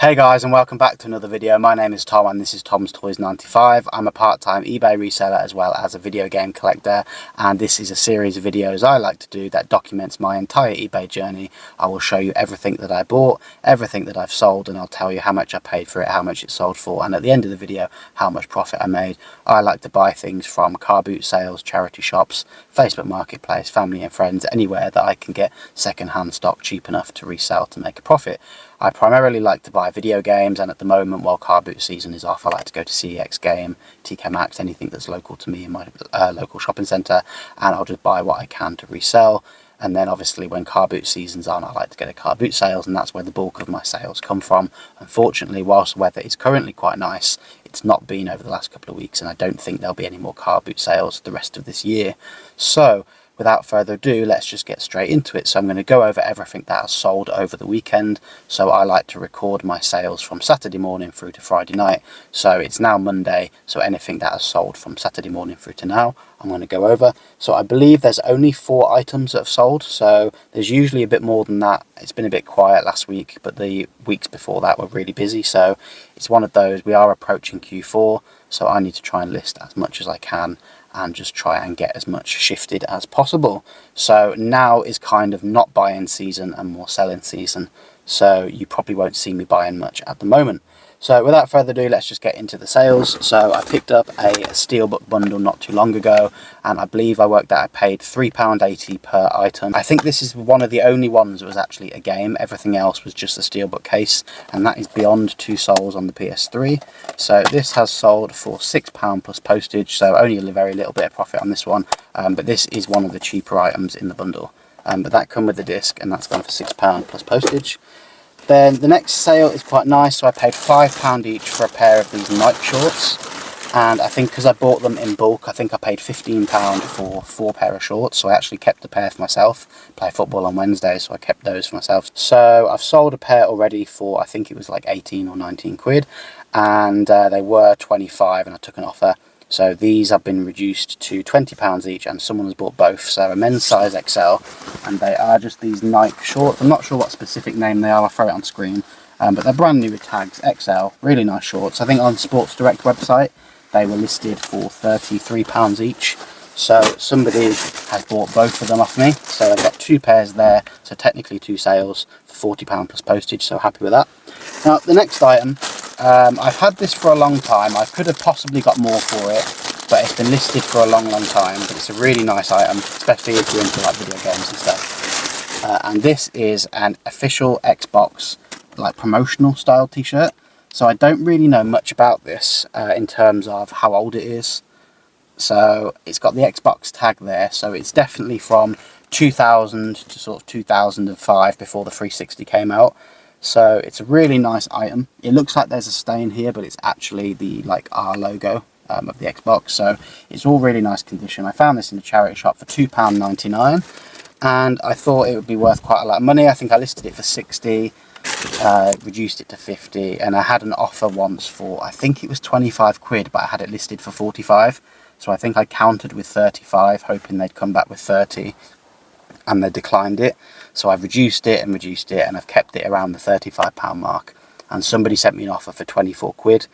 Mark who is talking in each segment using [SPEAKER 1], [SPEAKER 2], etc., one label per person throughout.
[SPEAKER 1] Hey guys, and welcome back to another video. My name is Tom and this is Tom's Toys 95. I'm a part-time eBay reseller as well as a video game collector, and this is a series of videos I like to do that documents my entire eBay journey. I will show you everything that I bought, everything that I've sold, and I'll tell you how much I paid for it, how much it sold for, and at the end of the video how much profit I made. I like to buy things from car boot sales, charity shops, Facebook Marketplace, family and friends, anywhere that I can get second-hand stock cheap enough to resell to make a profit. I primarily like to buy video games, and at the moment, while car boot season is off, I like to go to CEX Game, TK Maxx, anything that's local to me in my local shopping centre, and I'll just buy what I can to resell. And then obviously when car boot season's on, I like to go to car boot sales, and that's where the bulk of my sales come from. Unfortunately, whilst the weather is currently quite nice, it's not been over the last couple of weeks, and I don't think there'll be any more car boot sales the rest of this year. So without further ado, let's just get straight into it. So I'm going to go over everything that has sold over the weekend. So I like to record my sales from Saturday morning through to Friday night. So it's now Monday, so anything that has sold from Saturday morning through to now, I'm going to go over. So I believe there's only 4 items that have sold, so there's usually a bit more than that. It's been a bit quiet last week, but the weeks before that were really busy. So it's one of those, we are approaching Q4, so I need to try and list as much as I can and just try and get as much shifted as possible. So now is kind of not buying season and more selling season, so you probably won't see me buying much at the moment. So without further ado, let's just get into the sales. So I picked up a Steelbook bundle not too long ago, and I believe I worked out I paid £3.80 per item. I think this is one of the only ones that was actually a game. Everything else was just a Steelbook case, and that is beyond 2 souls on the PS3. So this has sold for £6 plus postage, so only a very little bit of profit on this one, but this is one of the cheaper items in the bundle. But that come with the disc, and that's gone for £6 plus postage. Then the next sale is quite nice, so I paid £5 each for a pair of these Nike shorts, and I think because I bought them in bulk, I think I paid £15 for 4 pair of shorts, so I actually kept a pair for myself. Play football on Wednesday, so I kept those for myself. So I've sold a pair already for, I think it was like 18 or 19 quid, and they were 25 and I took an offer. So these have been reduced to £20 each, and someone has bought both. So a men's size XL, and they are just these Nike shorts. I'm not sure what specific name they are, I'll throw it on screen. But they're brand new with tags, XL, really nice shorts. I think on Sports Direct website, they were listed for £33 each. So somebody has bought both of them off me. So I've got 2 pairs there, so technically 2 sales for £40 plus postage, so happy with that. Now the next item, I've had this for a long time. I could have possibly got more for it, but it's been listed for a long time. But it's a really nice item, especially if you're into like video games and stuff. And this is an official Xbox like promotional style t-shirt. So I don't really know much about this in terms of how old it is. So it's got the Xbox tag there, so it's definitely from 2000 to sort of 2005, before the 360 came out. So it's a really nice item. It looks like there's a stain here, but it's actually the like R logo of the Xbox. So it's all really nice condition. I found this in a charity shop for £2.99, and I thought it would be worth quite a lot of money. I think I listed it for 60, reduced it to 50, and I had an offer once for, I think it was 25 quid, but I had it listed for 45. So I think I countered with 35, hoping they'd come back with 30, and they declined it. So I've reduced it, and I've kept it around the £35 mark. And somebody sent me an offer for 24 quid.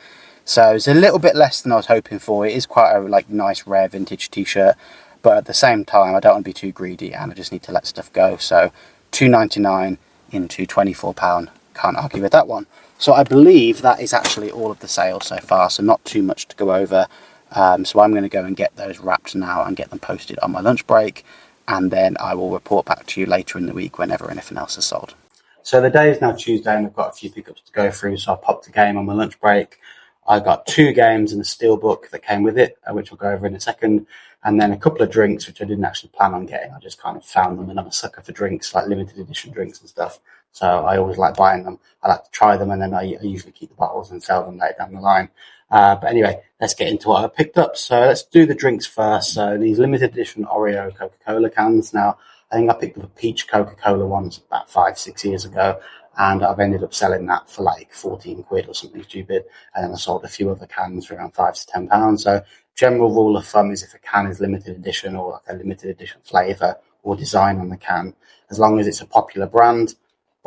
[SPEAKER 1] So it's a little bit less than I was hoping for. It is quite a like nice rare vintage t-shirt, but at the same time I don't want to be too greedy, and I just need to let stuff go. So £2.99 into £24, can't argue with that one. So I believe that is actually all of the sales so far, so not too much to go over. So I'm going to go and get those wrapped now and get them posted on my lunch break, and then I will report back to you later in the week whenever anything else is sold. So the day is now Tuesday, and I've got a few pickups to go through, so I popped a game on my lunch break. I got 2 games and a steelbook that came with it, which I'll go over in a second, and then a couple of drinks which I didn't actually plan on getting. I just kind of found them, and I'm a sucker for drinks, like limited edition drinks and stuff. So I always like buying them. I like to try them, and then I usually keep the bottles and sell them later down the line. But anyway, let's get into what I picked up. So let's do the drinks first. So these limited edition Oreo Coca-Cola cans. Now, I think I picked up a peach Coca-Cola once about 5-6 years ago, and I've ended up selling that for like 14 quid or something stupid. And then I sold a few other cans for around £5 to £10. So general rule of thumb is if a can is limited edition, or like a limited edition flavour or design on the can, as long as it's a popular brand,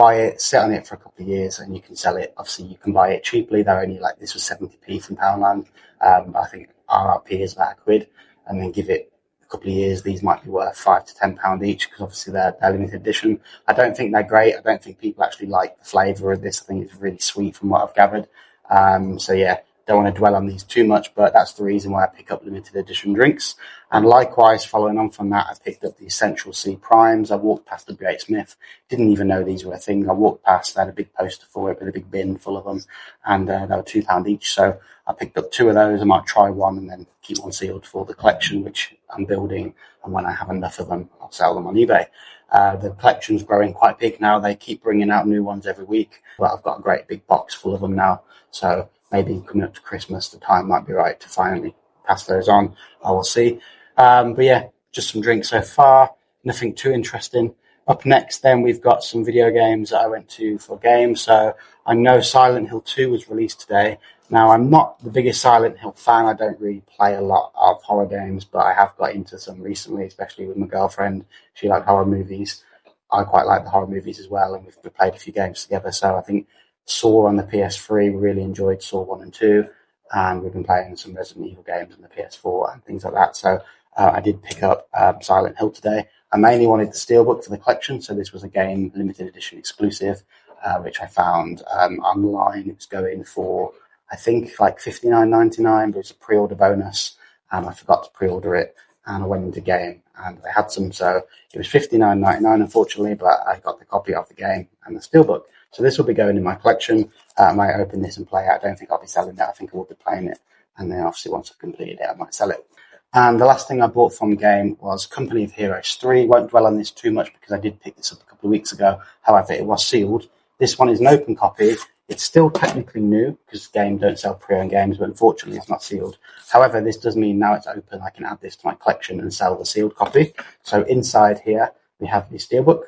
[SPEAKER 1] buy it, sit on it for a couple of years, and you can sell it. Obviously, you can buy it cheaply. They're only like, this was 70p from Poundland. I think RRP is about £1, and then give it a couple of years. These might be worth £5 to £10 each because obviously they're limited edition. I don't think they're great. I don't think people actually like the flavour of this. I think it's really sweet from what I've gathered. So yeah, don't want to dwell on these too much, but that's the reason why I pick up limited edition drinks. And likewise, following on from that, I picked up the Essential C Primes. I walked past the W.H. Smith, didn't even know these were a thing. I walked past, they had a big poster for it with a big bin full of them, and they were £2 each. So I picked up 2 of those. I might try one and then keep one sealed for the collection, which I'm building. And when I have enough of them, I'll sell them on eBay. The collection's growing quite big now. They keep bringing out new ones every week. But I've got a great big box full of them now. So maybe coming up to Christmas, the time might be right to finally pass those on. I will see. But yeah, just some drinks so far. Nothing too interesting. Up next, then, we've got some video games that I went to for games. So I know Silent Hill 2 was released today. Now, I'm not the biggest Silent Hill fan. I don't really play a lot of horror games, but I have got into some recently, especially with my girlfriend. She liked horror movies. I quite like the horror movies as well, and we've played a few games together. So I think Saw on the PS3, we really enjoyed Saw 1 and 2, and we've been playing some Resident Evil games on the PS4 and things like that. So I did pick up Silent Hill today. I mainly wanted the steelbook for the collection, so this was a game limited edition exclusive, which I found online. It was going for, I think, like $59.99, but it's a pre-order bonus, and I forgot to pre-order it, and I went into game, and I had some, so it was $59.99, unfortunately, but I got the copy of the game and the steelbook. So this will be going in my collection. I might open this and play it. I don't think I'll be selling it. I think I will be playing it, and then obviously once I've completed it, I might sell it. And the last thing I bought from the game was Company of Heroes 3. Won't dwell on this too much because I did pick this up a couple of weeks ago. However, it was sealed. This one is an open copy. It's still technically new because the game don't sell pre-owned games, but unfortunately it's not sealed. However, this does mean now it's open. I can add this to my collection and sell the sealed copy. So inside here, we have the steelbook.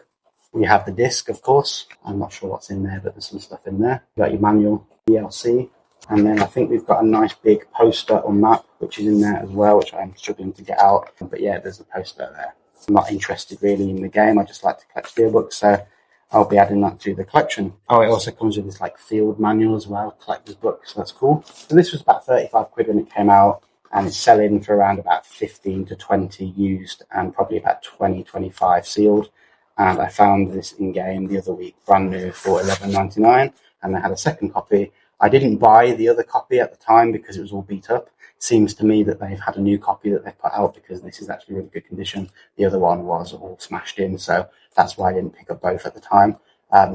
[SPEAKER 1] We have the disc, of course. I'm not sure what's in there, but there's some stuff in there. You've got your manual, DLC. And then I think we've got a nice big poster or map, which is in there as well, which I'm struggling to get out. But yeah, there's a poster there. I'm not interested really in the game. I just like to collect steelbooks, so I'll be adding that to the collection. Oh, it also comes with this like field manual as well, collector's book, so that's cool. So this was about £35 when it came out, and it's selling for around about 15 to 20 used and probably about 20, 25 sealed. And I found this in game the other week, brand new for $11.99, and they had a second copy. I didn't buy the other copy at the time because it was all beat up. It seems to me that they've had a new copy that they've put out because this is actually really good condition. The other one was all smashed in, so that's why I didn't pick up both at the time.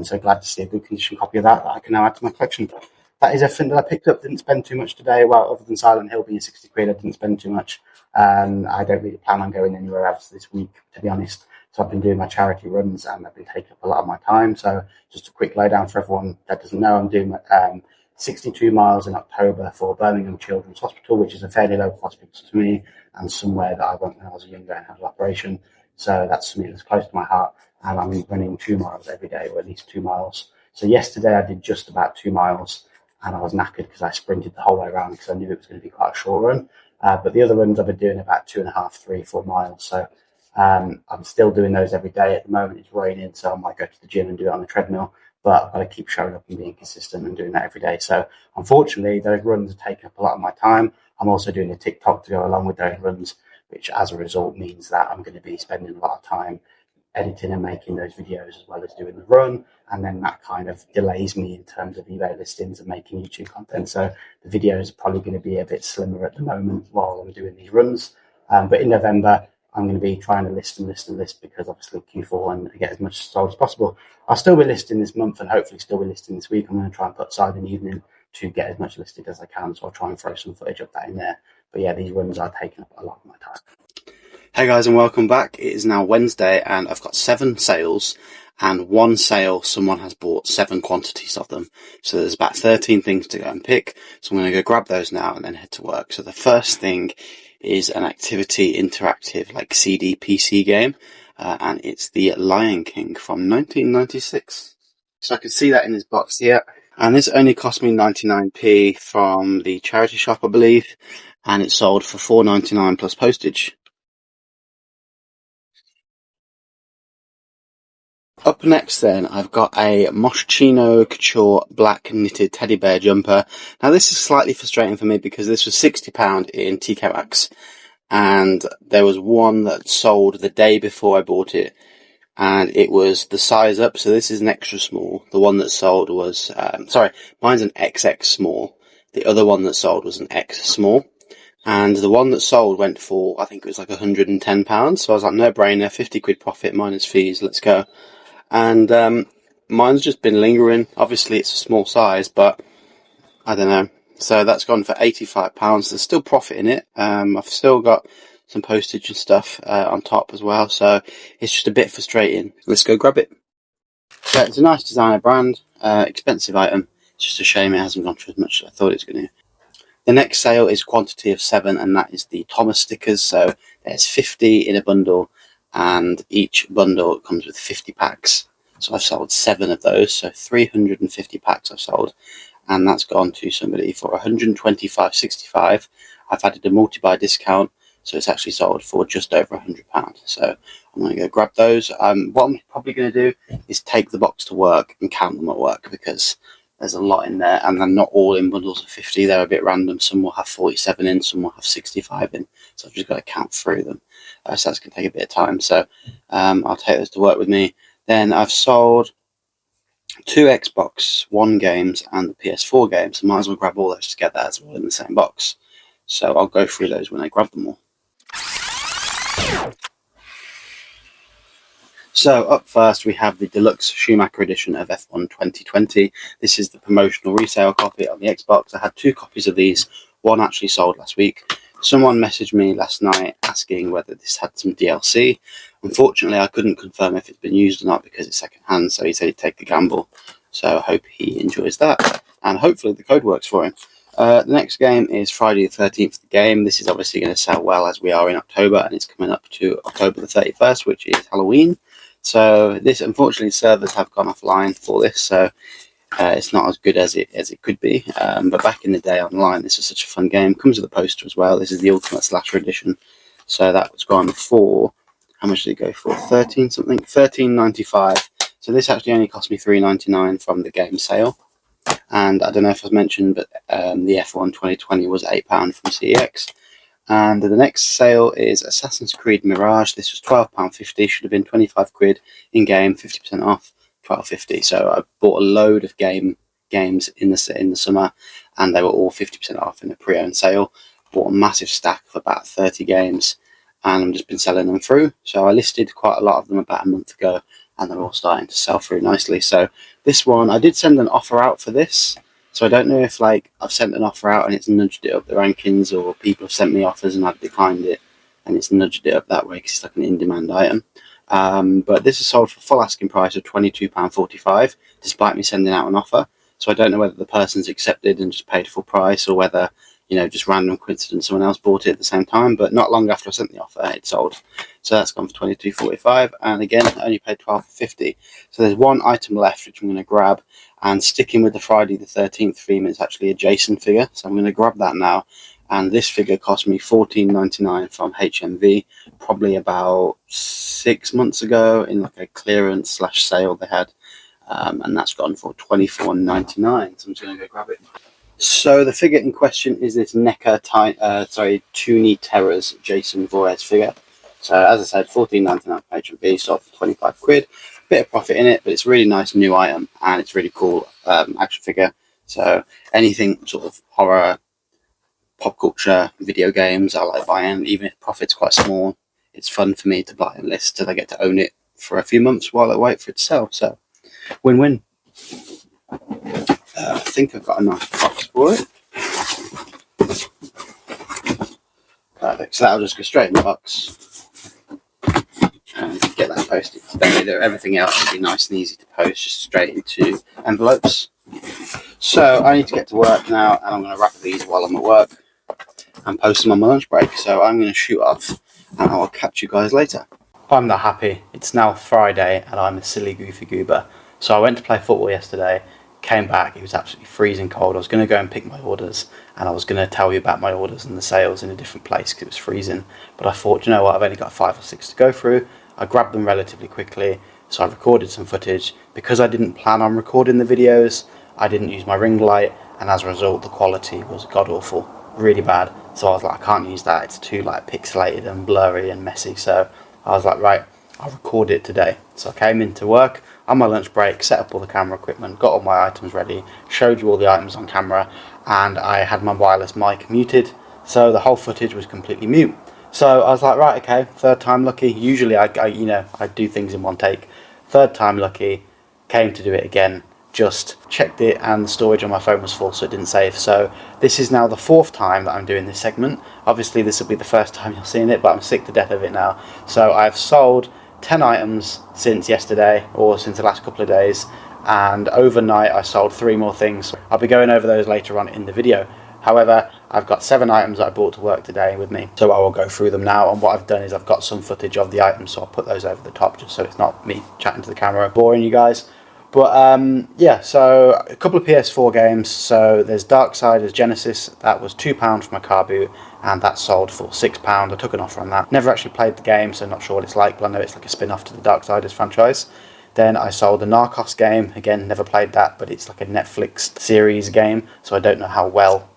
[SPEAKER 1] So glad to see a good condition copy of that I can now add to my collection. That is everything that I picked up. Didn't spend too much today. Well, other than Silent Hill being £60, I didn't spend too much. I don't really plan on going anywhere else this week, to be honest. So I've been doing my charity runs and I've been taking up a lot of my time. So just a quick lowdown for everyone that doesn't know, I'm doing 62 miles in October for Birmingham Children's Hospital, which is a fairly local hospital to me and somewhere that I went when I was younger and had an operation. So that's something that's close to my heart. And I'm running 2 miles every day, or at least 2 miles. So yesterday I did just about 2 miles and I was knackered because I sprinted the whole way around because I knew it was going to be quite a short run. But the other runs I've been doing about 2.5, 3, 4 miles. So I'm still doing those every day. At the moment it's raining, so I might go to the gym and do it on the treadmill. But I've got to keep showing up and being consistent and doing that every day. So unfortunately, those runs are taking up a lot of my time. I'm also doing a TikTok to go along with those runs, which as a result means that I'm going to be spending a lot of time editing and making those videos as well as doing the run. And then that kind of delays me in terms of eBay listings and making YouTube content. So the videos are probably going to be a bit slimmer at the moment while I'm doing these runs. But in November, I'm going to be trying to list because obviously Q4 and get as much sold as possible. I'll still be listing this month and hopefully still be listing this week. I'm going to try and put aside an evening to get as much listed as I can. So I'll try and throw some footage of that in there. But yeah, these runs are taking up a lot of my time. Hey guys, and welcome back. It is now Wednesday and I've got 7 sales, and 1 sale someone has bought 7 quantities of them. So there's about 13 things to go and pick. So I'm going to go grab those now and then head to work. So the first thing is an activity interactive like CD PC game, and it's the Lion King from 1996. So I can see that in this box here, and this only cost me 99p from the charity shop, I believe, and it sold for $4.99 plus postage. Up next then, I've got a Moschino Couture black knitted teddy bear jumper. Now this is slightly frustrating for me because this was £60 in TK Maxx, and there was one that sold the day before I bought it, and it was the size up, so this is an extra small. The one that sold was, mine's an XX small. The other one that sold was an X small. And the one that sold went for, I think it was like £110. So I was like, no brainer, 50 quid profit minus fees, let's go. And mine's just been lingering. Obviously, it's a small size, but I don't know. So that's gone for £85. There's still profit in it. I've still got some postage and stuff on top as well. So it's just a bit frustrating. Let's go grab it. So it's a nice designer brand, expensive item. It's just a shame it hasn't gone for as much as I thought it was going to. The next sale is quantity of 7, and that is the Thomas stickers. So there's 50 in a bundle, and each bundle comes with 50 packs. So I've sold 7 of those, so 350 packs I've sold, and that's gone to somebody for £125.65. I've added a multi-buy discount, so it's actually sold for just over £100. So I'm going to go grab those. What I'm probably going to do is take the box to work and count them at work, because there's a lot in there, and they're not all in bundles of 50. They're a bit random. Some will have 47 in, some will have 65 in. So I've just got to count through them. So that's going to take a bit of time. So I'll take those to work with me. Then I've sold 2 Xbox One games and the PS4 games. So might as well grab all those together as well in the same box. So I'll go through those when I grab them all. So up first we have the Deluxe Schumacher edition of F1 2020. This is the promotional resale copy on the Xbox. I had 2 copies of these. One actually sold last week. Someone messaged me last night asking whether this had some DLC. Unfortunately, I couldn't confirm if it's been used or not because it's second hand, so he said he'd take the gamble. So I hope he enjoys that, and hopefully the code works for him. The next game is Friday the 13th, the game. This is obviously going to sell well as we are in October, and it's coming up to October the 31st, which is Halloween. So this, unfortunately, servers have gone offline for this, so it's not as good as it could be. But back in the day online, this was such a fun game. Comes with a poster as well. This is the Ultimate Slasher edition. So that was gone for, how much did it go for? 13 something, £13.95. So this actually only cost me £3.99 from the game sale. And I don't know if I've mentioned, but the F1 2020 was £8 from CEX. And the next sale is Assassin's Creed Mirage. This was £12.50, should have been 25 quid in game, 50% off, £12.50. So I bought a load of games in the summer, and they were all 50% off in a pre-owned sale. Bought a massive stack of about 30 games, and I've just been selling them through. So I listed quite a lot of them about a month ago, and they're all starting to sell through nicely. So this one, I did send an offer out for this. So I don't know if like I've sent an offer out and it's nudged it up the rankings, or people have sent me offers and I've declined it and it's nudged it up that way because it's like an in-demand item. But this is sold for full asking price of £22.45 despite me sending out an offer. So I don't know whether the person's accepted and just paid full price, or whether, just random coincidence someone else bought it at the same time. But not long after I sent the offer, it sold. So that's gone for £22.45, and again I only paid £12.50. So there's one item left which I'm going to grab. And sticking with the Friday the 13th theme, it's actually a Jason figure, so I'm going to grab that now. And this figure cost me £14.99 from HMV, probably about 6 months ago in like a clearance / sale they had, and that's gone for £24.99. So I'm just going to go grab it. So the figure in question is this NECA Toonie Terrors Jason Voorhees figure. So as I said, £14.99 from HMV, sold for 25 quid. Bit of profit in it, but it's a really nice new item, and it's really cool action figure. So anything sort of horror, pop culture, video games, I like buying. Even if profit's quite small, it's fun for me to buy and list till I get to own it for a few months while I wait for it to sell. So win-win. I think I've got a nice box for it. Perfect. So that'll just go straight in the box. And get that posted today. Everything else will be nice and easy to post, just straight into envelopes. So I need to get to work now, and I'm going to wrap these while I'm at work and post them on my lunch break. So I'm going to shoot off, and I'll catch you guys later. I'm not happy. It's now Friday, and I'm a silly goofy goober. So I went to play football yesterday, came back, it was absolutely freezing cold. I was going to go and pick my orders, and I was going to tell you about my orders and the sales in a different place because it was freezing. But I thought, you know what, I've only got 5 or 6 to go through. I grabbed them relatively quickly, So I recorded some footage. Because I didn't plan on recording the videos, I didn't use my ring light, and as a result the quality was god awful, really bad. So I was like, I can't use that, it's too like pixelated and blurry and messy. So I was like, right, I'll record it today. So I came into work on my lunch break, set up all the camera equipment, got all my items ready, showed you all the items on camera, and I had my wireless mic muted, so the whole footage was completely mute. So I was like, right, okay, third time lucky. Usually I do things in one take. Third time lucky, came to do it again, just checked it and the storage on my phone was full, so it didn't save. So this is now the fourth time that I'm doing this segment. Obviously this will be the first time you're seeing it, but I'm sick to death of it now. So I've sold 10 items since yesterday, or since the last couple of days, and overnight I sold 3 more things. I'll be going over those later on in the video. However, I've got 7 items that I brought to work today with me, so I will go through them now. And what I've done is I've got some footage of the items, so I'll put those over the top just so it's not me chatting to the camera, boring you guys. But yeah, so a couple of PS4 games. So there's Darksiders Genesis, that was £2 for my car boot, and that sold for £6. I took an offer on that. Never actually played the game, so not sure what it's like, but I know it's like a spin-off to the Darksiders franchise. Then I sold the Narcos game, again never played that, but it's like a Netflix series game, so I don't know how well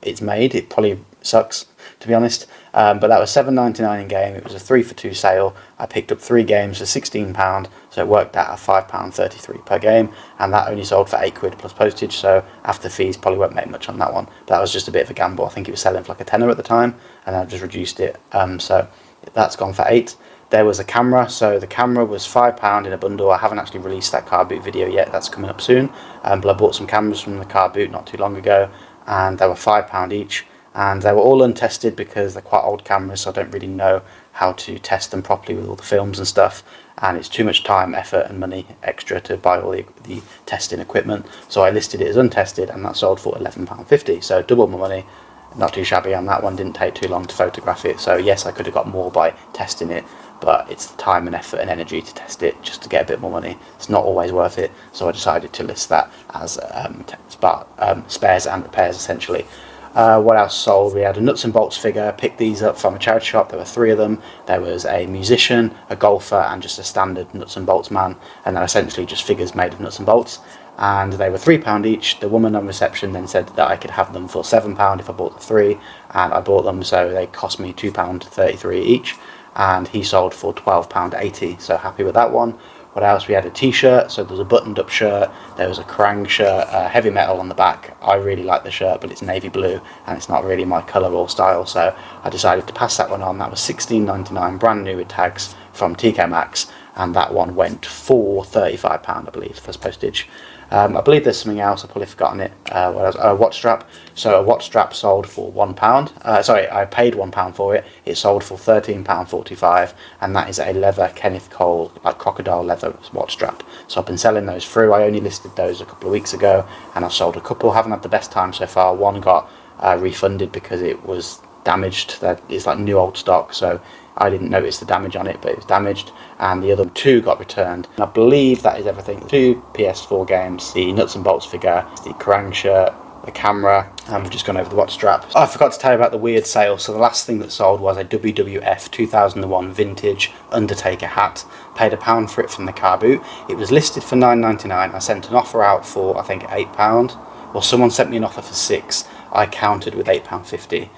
[SPEAKER 1] it's made. It probably sucks, to be honest, but that was £7.99 in game. It was a 3 for 2 sale. I picked up 3 games for £16, so it worked out at £5.33 per game, and that only sold for £8 plus postage, so after fees probably won't make much on that one. But that was just a bit of a gamble. I think it was selling for like a tenner at the time, and I've just reduced it, so that's gone for £8. There was a camera, so the camera was £5 in a bundle. I haven't actually released that car boot video yet, that's coming up soon, but I bought some cameras from the car boot not too long ago, and they were £5 each, and they were all untested because they're quite old cameras, so I don't really know how to test them properly with all the films and stuff, and it's too much time, effort and money extra to buy all the testing equipment. So I listed it as untested, and that sold for £11.50, so double my money. Not too shabby on that one. Didn't take too long to photograph it, so yes, I could have got more by testing it, but it's the time and effort and energy to test it just to get a bit more money. It's not always worth it, so I decided to list that as spares and repairs essentially. What else sold? We had a nuts and bolts figure. Picked these up from a charity shop. There were 3 of them. There was a musician, a golfer, and just a standard nuts and bolts man, and they're essentially just figures made of nuts and bolts, and they were £3 each. The woman on reception then said that I could have them for £7 if I bought the 3, and I bought them, so they cost me £2.33 each, and he sold for £12.80, so happy with that one. What else? We had a t-shirt, so there was a buttoned up shirt, there was a Kerrang shirt, heavy metal on the back. I really like the shirt, but it's navy blue and it's not really my colour or style, so I decided to pass that one on. That was £16.99 brand new with tags from TK Maxx, and that one went for £35 I believe plus postage. I believe there's something else, I've probably forgotten it. What else? A watch strap. So a watch strap sold for £1. Sorry, I paid £1 for it. It sold for £13.45, and that is a leather Kenneth Cole, like crocodile leather watch strap. So I've been selling those through. I only listed those a couple of weeks ago, and I've sold a couple. Haven't had the best time so far. One got refunded because it was damaged. That is like new old stock, so I didn't notice the damage on it, but it was damaged, and the other 2 got returned. And I believe that is everything. 2 PS4 games, the nuts and bolts figure, the Kerrang shirt, the camera, and we've just gone over the watch strap. I forgot to tell you about the weird sale. So the last thing that sold was a WWF 2001 vintage Undertaker hat. Paid £1 for it from the car boot. It was listed for £9.99. I sent an offer out for I think £8. Well, someone sent me an offer for £6. I countered with £8.50,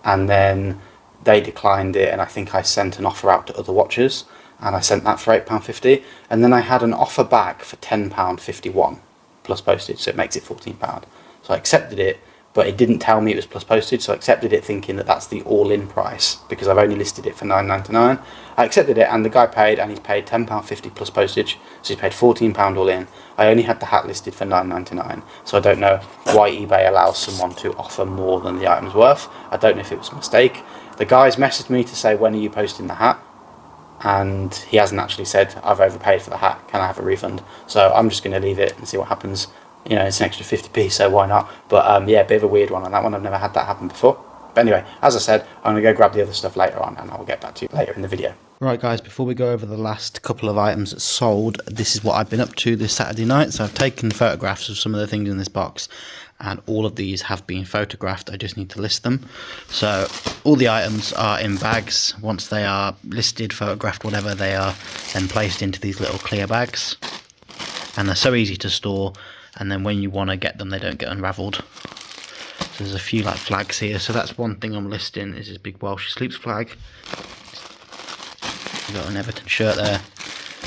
[SPEAKER 1] and then they declined it, and I think I sent an offer out to other watchers, and I sent that for £8.50, and then I had an offer back for £10.51 plus postage, so it makes it £14. So I accepted it, but it didn't tell me it was plus postage, so I accepted it thinking that that's the all-in price, because I've only listed it for £9.99. I accepted it, and the guy paid, and he's paid £10.50 plus postage, so he paid £14 all in. I only had the hat listed for £9.99, so I don't know why eBay allows someone to offer more than the item's worth. I don't know if it was a mistake. The guy's messaged me to say, when are you posting the hat? And he hasn't actually said, I've overpaid for the hat, can I have a refund? So I'm just going to leave it and see what happens. You know, it's an extra 50p, so why not? But yeah, a bit of a weird one on that one. I've never had that happen before. But anyway, as I said, I'm going to go grab the other stuff later on, and I'll get back to you later in the video. Right guys, before we go over the last couple of items that sold, this is what I've been up to this Saturday night. So I've taken photographs of some of the things in this box, and all of these have been photographed. I just need to list them. So all the items are in bags. Once they are listed, photographed, whatever, they are then placed into these little clear bags, and they're so easy to store, and then when you want to get them, they don't get unraveled. So there's a few like flags here. So that's one thing I'm listing, is this big Welsh Sleeps flag. You've got an Everton shirt there.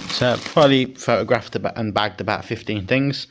[SPEAKER 1] So probably photographed and bagged about 15 things.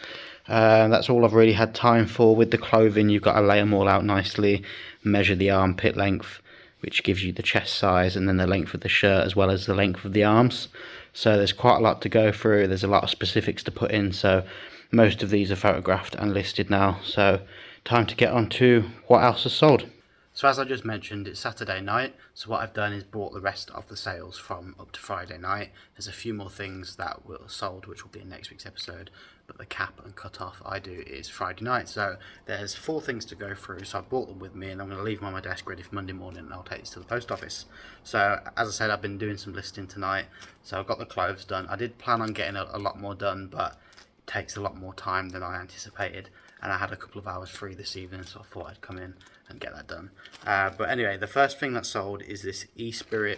[SPEAKER 1] That's all I've really had time for. With the clothing, you've got to lay them all out nicely, measure the armpit length, which gives you the chest size, and then the length of the shirt as well as the length of the arms. So there's quite a lot to go through. There's a lot of specifics to put in. So most of these are photographed and listed now. So time to get on to what else is sold. So as I just mentioned, it's Saturday night, so what I've done is brought the rest of the sales from up to Friday night. There's a few more things that were sold, which will be in next week's episode, but the cap and cut off I do is Friday night. So there's 4 things to go through, so I brought them with me, and I'm going to leave them on my desk ready for Monday morning, and I'll take these to the post office. So as I said, I've been doing some listing tonight, so I've got the clothes done. I did plan on getting a lot more done, but it takes a lot more time than I anticipated, and I had a couple of hours free this evening, so I thought I'd come in and get that done. But anyway, the first thing that's sold is this Esprit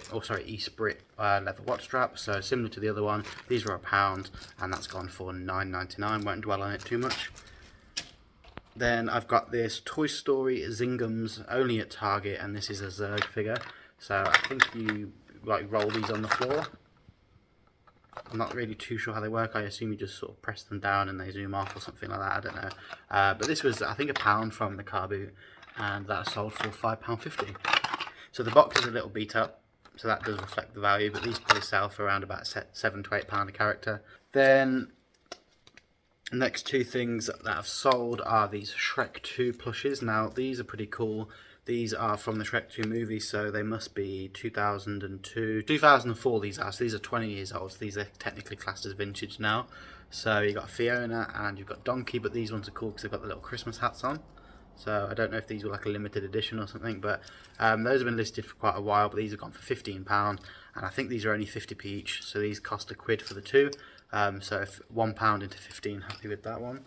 [SPEAKER 1] leather watch strap. So similar to the other one, these were £1, and that's gone for £9.99. Won't dwell on it too much. Then I've got this Toy Story Zingums, only at Target, and this is a Zerg figure. So I think you like roll these on the floor. I'm not really too sure how they work. I assume you just sort of press them down and they zoom off or something like that. I don't know. But this was, I think, £1 from the car boot, and that sold for £5.50. So the box is a little beat up, so that does reflect the value, but these probably sell for around about £7 to £8 a character. Then the next 2 things that I've sold are these Shrek 2 plushes. Now these are pretty cool. These are from the Shrek 2 movie, so they must be 2004 these are, so these are 20 years old, so these are technically classed as vintage now. So you've got Fiona and you've got Donkey, but these ones are cool because they've got the little Christmas hats on. So I don't know if these were like a limited edition or something, but those have been listed for quite a while, but these have gone for £15, and I think these are only 50p each, so these cost £1 for the 2. So if £1 into 15, happy with that one.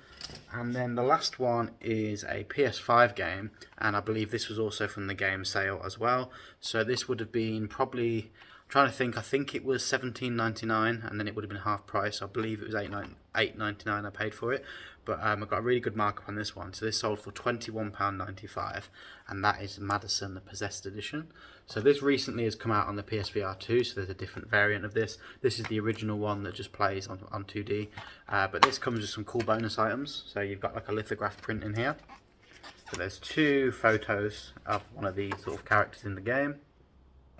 [SPEAKER 1] And then the last one is a PS5 game, and I believe this was also from the game sale as well. So this would have been probably, I'm trying to think, I think it was £17.99, and then it would have been half price. I believe it was £8.99 I paid for it. But I've got a really good markup on this one. So this sold for £21.95, and that is Madison, the Possessed Edition. So this recently has come out on the PSVR 2, so there's a different variant of this. This is the original one that just plays on 2D. But this comes with some cool bonus items. So you've got like a lithograph print in here. So there's 2 photos of one of these sort of characters in the game.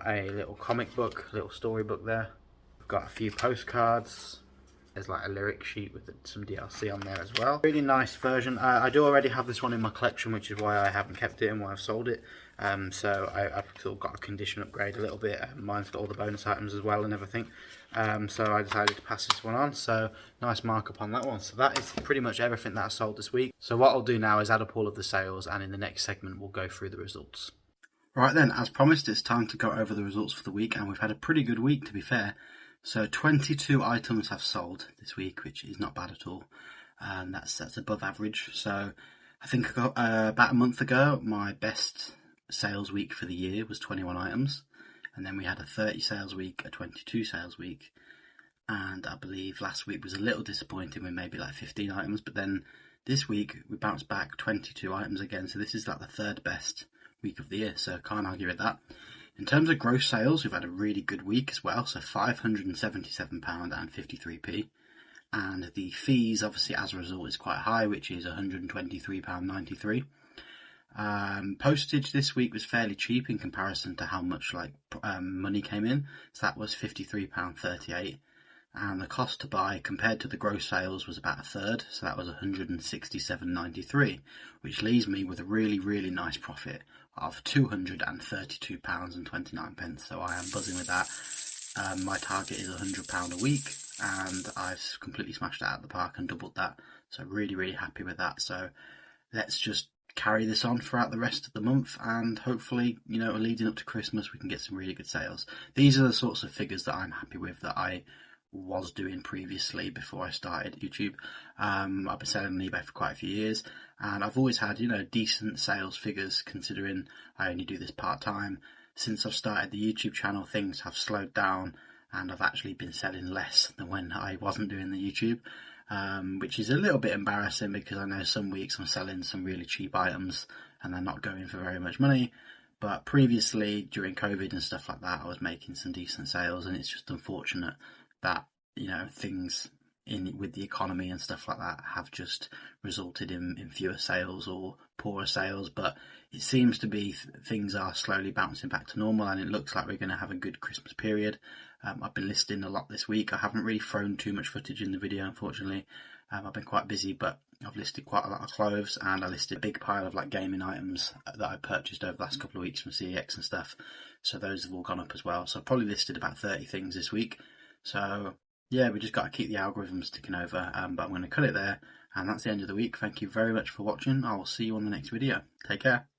[SPEAKER 1] A little comic book, little storybook there. We've got a few postcards. There's like a lyric sheet with some DLC on there as well. Really nice version. I do already have this one in my collection, which is why I haven't kept it and why I've sold it. So I've sort of got a condition upgrade a little bit. Mine's got all the bonus items as well and everything. So I decided to pass this one on. So nice markup on that one. So that is pretty much everything that I sold this week. So what I'll do now is add up all of the sales, and in the next segment we'll go through the results. Right then, as promised, it's time to go over the results for the week, and we've had a pretty good week, to be fair. So 22 items have sold this week, which is not bad at all. That's above average. So I think about a month ago, my best sales week for the year was 21 items. And then we had a 30 sales week, a 22 sales week. And I believe last week was a little disappointing with maybe like 15 items. But then this week we bounced back 22 items again. So this is like the 3rd best week of the year. So can't argue with that. In terms of gross sales, we've had a really good week as well, so £577.53p, and the fees, obviously, as a result, is quite high, which is £123.93. Postage this week was fairly cheap in comparison to how much money came in, so that was £53.38, and the cost to buy compared to the gross sales was about a third, so that was £167.93, which leaves me with a really, really nice profit of £232.29. So I am buzzing with that. My target is £100 a week, and I've completely smashed it out of the park and doubled that. So really, really happy with that. So let's just carry this on throughout the rest of the month, and hopefully, leading up to Christmas, we can get some really good sales. These are the sorts of figures that I'm happy with, that I was doing previously before I started YouTube. I've been selling on eBay for quite a few years, and I've always had, decent sales figures considering I only do this part-time. Since I've started the YouTube channel, things have slowed down and I've actually been selling less than when I wasn't doing the YouTube, which is a little bit embarrassing because I know some weeks I'm selling some really cheap items and they're not going for very much money. But previously, during COVID and stuff like that, I was making some decent sales, and it's just unfortunate that, things with the economy and stuff like that have just resulted in fewer sales or poorer sales. But it seems to be things are slowly bouncing back to normal, and it looks like we're going to have a good Christmas period. I've been listing a lot this week. I haven't really thrown too much footage in the video, unfortunately. I've been quite busy, but I've listed quite a lot of clothes, and I listed a big pile of gaming items that I purchased over the last couple of weeks from CEX and stuff. So those have all gone up as well. So I've probably listed about 30 things this week. So yeah, we just got to keep the algorithms ticking over. But I'm going to cut it there, and that's the end of the week. Thank you very much for watching. I will see you on the next video. Take care.